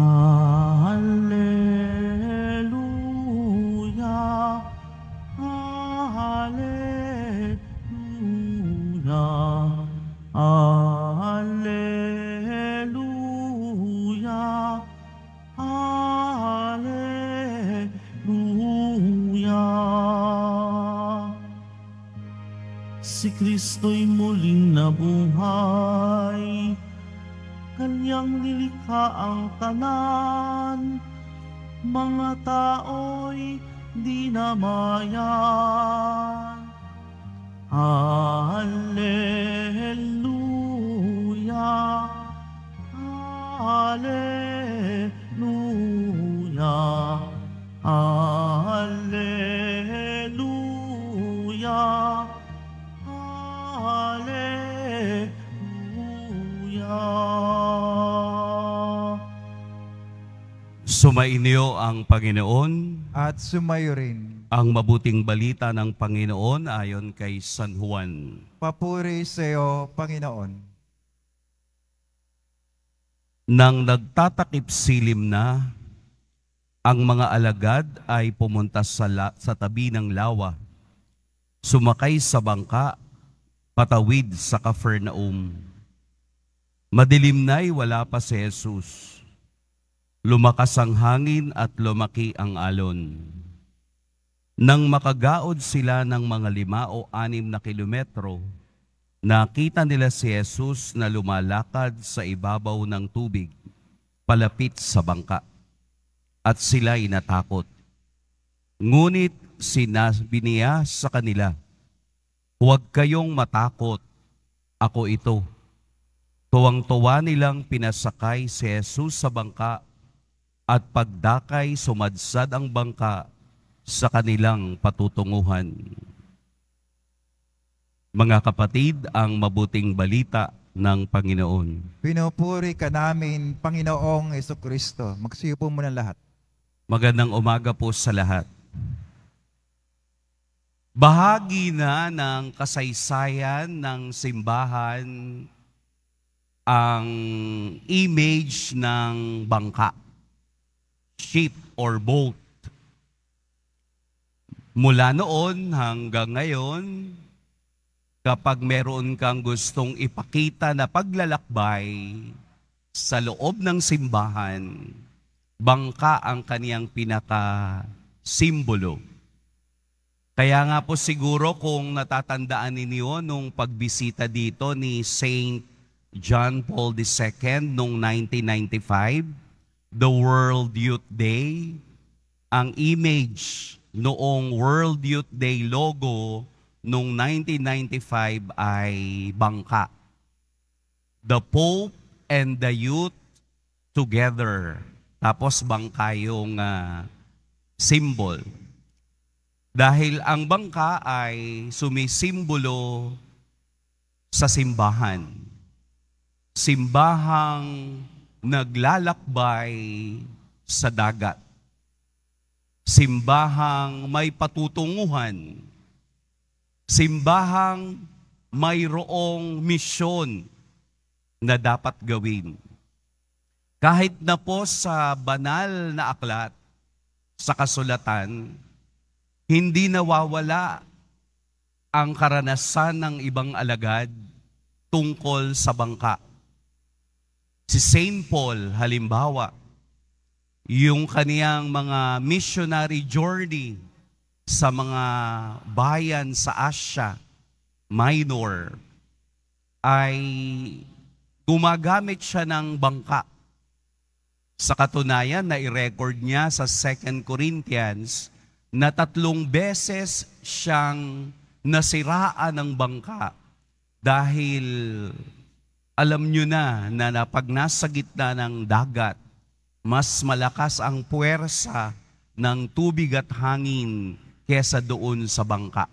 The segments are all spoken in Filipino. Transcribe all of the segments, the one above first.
Alleluia, Alleluia, Alleluia, Alleluia. Si Kristo'y muling nabuhay, Kanyang nilikha ang tanan, mga tao'y di namayan. Alleluia, Alleluia, Alleluia, Sumainyo ang Panginoon at sumayo rin. ang mabuting balita ng Panginoon ayon kay San Juan. Papuri sa iyo, Panginoon. Nang nagtatakip silim na, ang mga alagad ay pumunta sa tabi ng lawa, sumakay sa bangka, patawid sa Capernaum. Madilim na'y wala pa si Jesus. Lumakas ang hangin at lumaki ang alon. Nang makagaod sila ng mga 5 o 6 na kilometro, nakita nila si Jesus na lumalakad sa ibabaw ng tubig, palapit sa bangka, at sila'y natakot. Ngunit sinabi niya sa kanila, "Huwag kayong matakot, ako ito." Tuwang-tuwa nilang pinasakay si Jesus sa bangka, at pagdakay sumadsad ang bangka sa kanilang patutunguhan. Mga kapatid, ang mabuting balita ng Panginoon. Pinupuri ka namin, Panginoong Jesucristo. Magsiyo po muna lahat. Magandang umaga po sa lahat. Bahagi na ng kasaysayan ng simbahan ang image ng bangka, ship or boat. Mula noon hanggang ngayon, kapag meron kang gustong ipakita na paglalakbay sa loob ng simbahan, bangka ang kaniyang pinaka-simbolo. Kaya nga po siguro kung natatandaan ninyo nung pagbisita dito ni Saint John Paul II noong 1995, the World Youth Day, ang image noong World Youth Day logo noong 1995 ay bangka. The Pope and the youth together. Tapos bangka yung symbol. Dahil ang bangka ay sumisimbolo sa simbahan. Simbahang naglalakbay sa dagat. Simbahang may patutunguhan. Simbahang mayroong misyon na dapat gawin. Kahit na po sa banal na aklat, sa kasulatan, hindi nawawala ang karanasan ng ibang alagad tungkol sa bangka. Si Saint Paul, halimbawa, yung kaniyang mga missionary journey sa mga bayan sa Asia Minor, ay gumagamit siya ng bangka. Sa katunayan, na-record niya sa 2 Corinthians na 3 beses siyang nasiraan ng bangka dahil alam nyo na pag nasa gitna ng dagat, mas malakas ang puwersa ng tubig at hangin kesa doon sa bangka.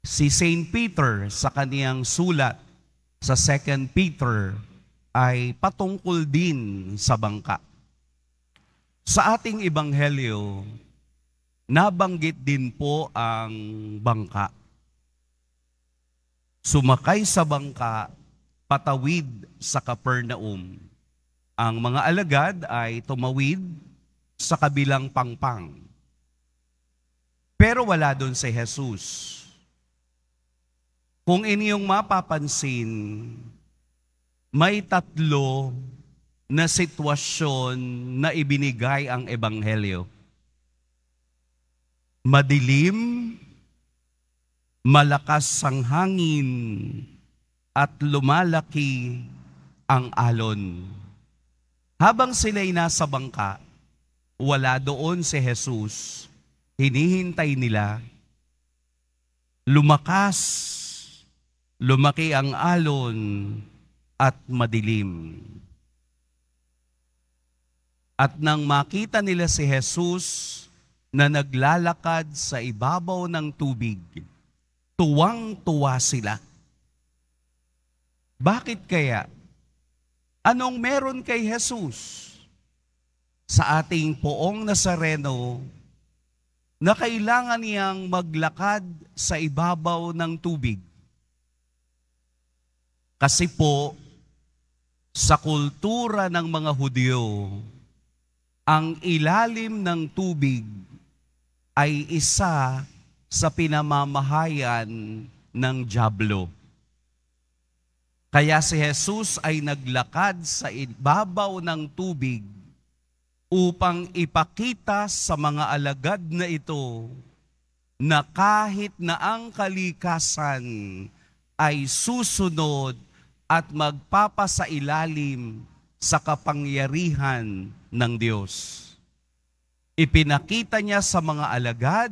Si Saint Peter sa kaniyang sulat sa 2 Peter ay patungkol din sa bangka. Sa ating ebanghelyo, nabanggit din po ang bangka. Sumakay sa bangka, patawid sa Capernaum. Ang mga alagad ay tumawid sa kabilang pangpang. Pero wala doon si Jesus. Kung inyong mapapansin, may tatlo na sitwasyon na ibinigay ang Ebanghelyo. Madilim, malakas ang hangin, at lumalaki ang alon. Habang sila'y nasa bangka, wala doon si Jesus. Hinihintay nila. Lumaki ang alon at madilim. At nang makita nila si Jesus na naglalakad sa ibabaw ng tubig, tuwang-tuwa sila. Bakit kaya? Anong meron kay Jesus sa ating poong Nazareno na kailangan niyang maglakad sa ibabaw ng tubig? Kasi po, sa kultura ng mga Hudyo, ang ilalim ng tubig ay isa sa pinamamahayan ng dyablo. Kaya si Jesus ay naglakad sa ibabaw ng tubig upang ipakita sa mga alagad na ito na kahit na ang kalikasan ay susunod at magpapasailalim sa kapangyarihan ng Diyos. Ipinakita niya sa mga alagad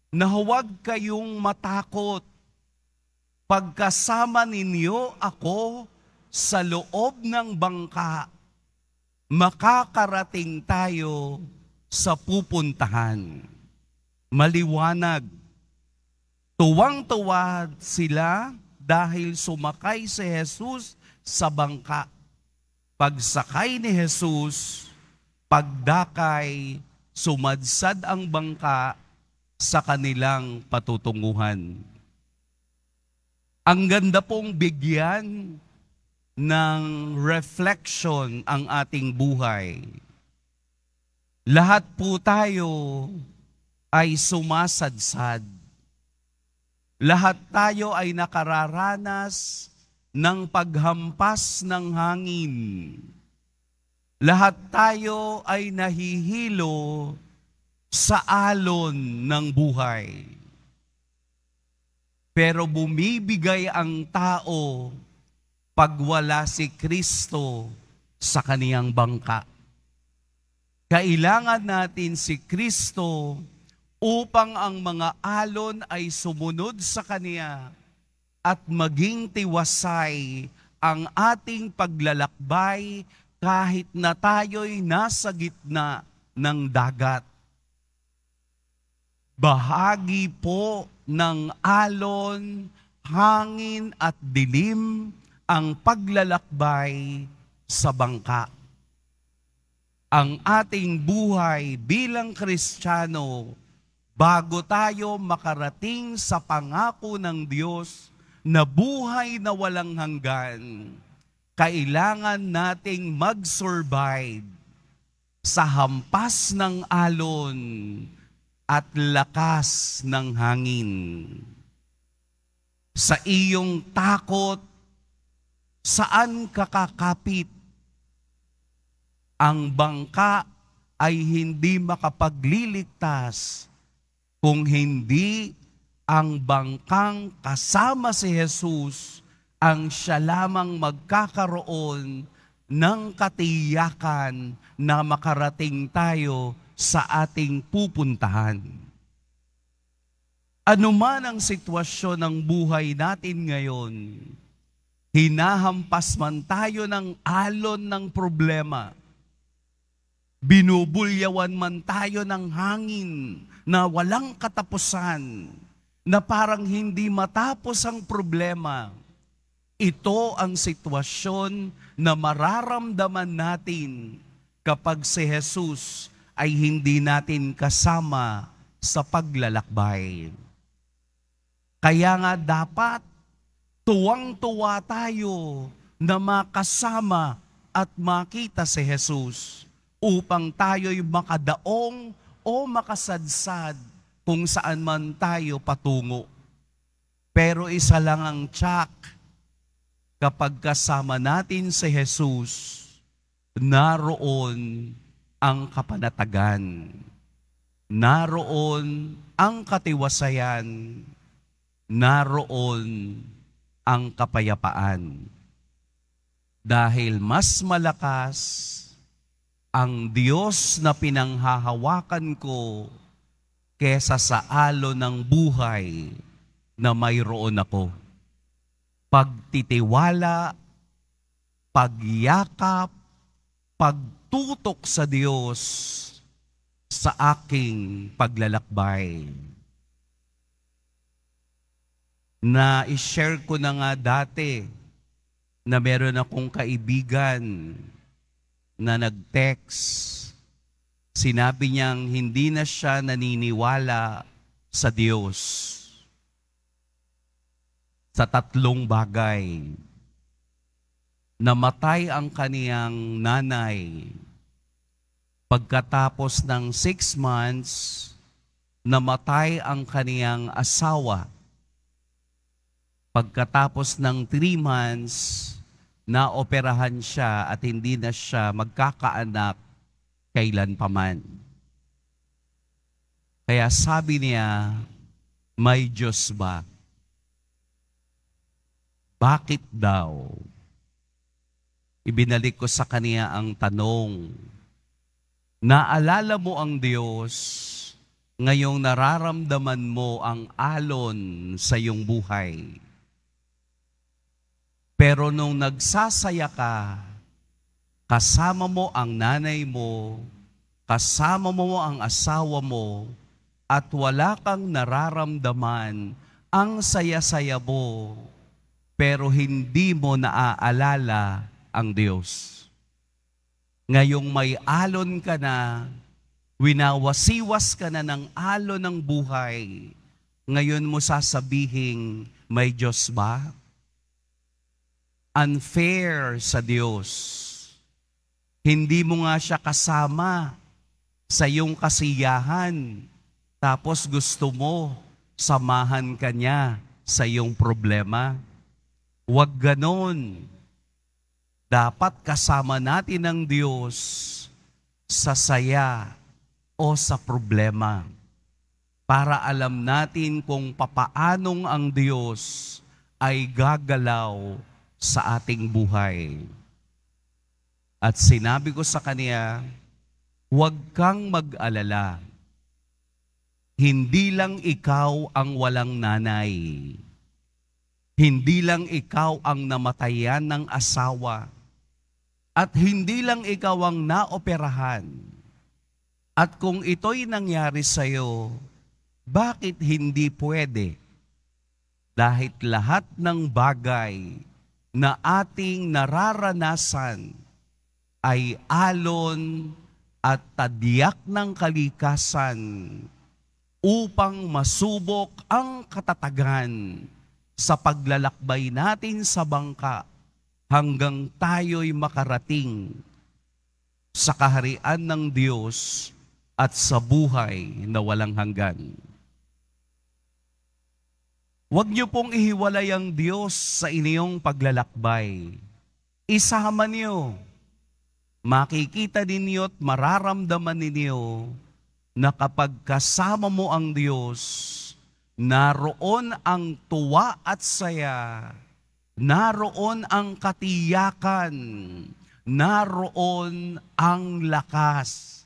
na huwag kayong matakot. Pagkasama ninyo ako sa loob ng bangka, makakarating tayo sa pupuntahan. Maliwanag. Tuwang-tuwa sila dahil sumakay si Jesus sa bangka. Pagsakay ni Jesus, pagdakay, sumadsad ang bangka sa kanilang patutunguhan. Ang ganda pong bigyan ng reflection ang ating buhay. Lahat po tayo ay sumasadsad. Lahat tayo ay nakararanas ng paghampas ng hangin. Lahat tayo ay nahihilo sa alon ng buhay. Pero bumibigay ang tao pag wala si Kristo sa kaniyang bangka. Kailangan natin si Kristo upang ang mga alon ay sumunod sa Kaniya at maging tiwasay ang ating paglalakbay kahit na tayo'y nasa gitna ng dagat. Bahagi po ng alon, hangin at dilim ang paglalakbay sa bangka. Ang ating buhay bilang Kristiyano, bago tayo makarating sa pangako ng Diyos na buhay na walang hanggan, kailangan nating mag-survive sa hampas ng alon at lakas ng hangin. Sa iyong takot, saan ka kakapit? Ang bangka ay hindi makapagliligtas kung hindi ang bangkang kasama si Jesus ang siya lamang magkakaroon ng katiyakan na makarating tayo sa ating pupuntahan. Ano man ang sitwasyon ng buhay natin ngayon, hinahampas man tayo ng alon ng problema, binubulyawan man tayo ng hangin na walang katapusan, na parang hindi matapos ang problema, ito ang sitwasyon na mararamdaman natin kapag si Jesus ay hindi natin kasama sa paglalakbay. Kaya nga dapat tuwang-tuwa tayo na makasama at makita si Jesus upang tayo'y makadaong o makasadsad kung saan man tayo patungo. Pero isa lang ang tiyak, kapag kasama natin si Jesus, naroon ang kapanatagan, naroon ang katiwasayan, naroon ang kapayapaan. Dahil mas malakas ang Diyos na pinanghahawakan ko kesa sa alon ng buhay na mayroon ako. Pagtitiwala, pagyakap, pagtutok sa Diyos sa aking paglalakbay. Na-share ko na nga dati na meron akong kaibigan na nag-text. Sinabi niyang hindi na siya naniniwala sa Diyos sa 3 bagay. Namatay ang kaniyang nanay. Pagkatapos ng 6 months, namatay ang kaniyang asawa. Pagkatapos ng 3 months, naoperahan siya at hindi na siya magkakaanak kailanpaman. Kaya sabi niya, may Diyos ba? Bakit daw? Ibinalik ko sa kaniya ang tanong, naalala mo ang Diyos ngayong nararamdaman mo ang alon sa iyong buhay. Pero nung nagsasaya ka, kasama mo ang nanay mo, kasama mo ang asawa mo, at wala kang nararamdaman ang saya-saya mo, pero hindi mo naaalala ang Diyos. Ngayong may alon ka na, winawasiwas ka na ng alon ng buhay, ngayon mo sasabihin, may Diyos ba? Unfair sa Diyos. Hindi mo nga siya kasama sa iyong kasiyahan, tapos gusto mo samahan ka niya sa iyong problema. Huwag ganon. Dapat kasama natin ang Diyos sa saya o sa problema para alam natin kung papaanong ang Diyos ay gagalaw sa ating buhay. At sinabi ko sa kaniya, huwag kang mag-alala. Hindi lang ikaw ang walang nanay. Hindi lang ikaw ang namatayan ng asawa. At hindi lang ikaw ang naoperahan. At kung ito'y nangyari sa'yo, bakit hindi pwede? Dahil lahat ng bagay na ating nararanasan ay alon at tadyak ng kalikasan upang masubok ang katatagan sa paglalakbay natin sa bangka hanggang tayo'y makarating sa kaharian ng Diyos at sa buhay na walang hanggan. Huwag niyo pong ihiwalay ang Diyos sa inyong paglalakbay. Isama niyo. Makikita ninyo at mararamdaman ninyo na kapag kasama mo ang Diyos, naroon ang tuwa at saya, naroon ang katiyakan, naroon ang lakas.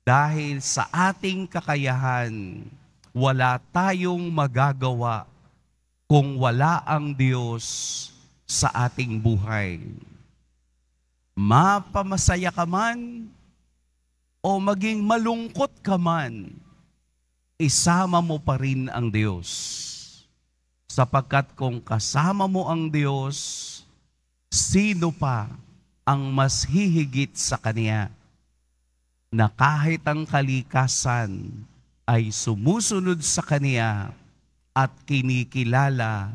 Dahil sa ating kakayahan, wala tayong magagawa kung wala ang Diyos sa ating buhay. Mapamasaya ka man o maging malungkot ka man, isama mo pa rin ang Diyos. Sapagkat kung kasama mo ang Diyos, sino pa ang mas hihigit sa Kanya na kahit ang kalikasan ay sumusunod sa Kaniya at kinikilala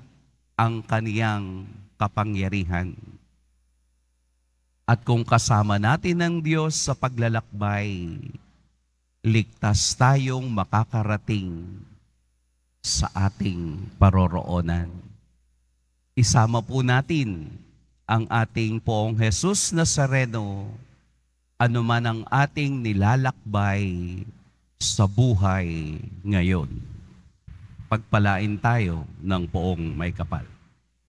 ang Kaniyang kapangyarihan. At kung kasama natin ng Diyos sa paglalakbay, ligtas tayong makakarating sa ating paroroonan. Isama po natin ang ating Poong Jesus Nazareno, anuman ang ating nilalakbay sa buhay ngayon. Pagpalain tayo ng Poong May Kapal.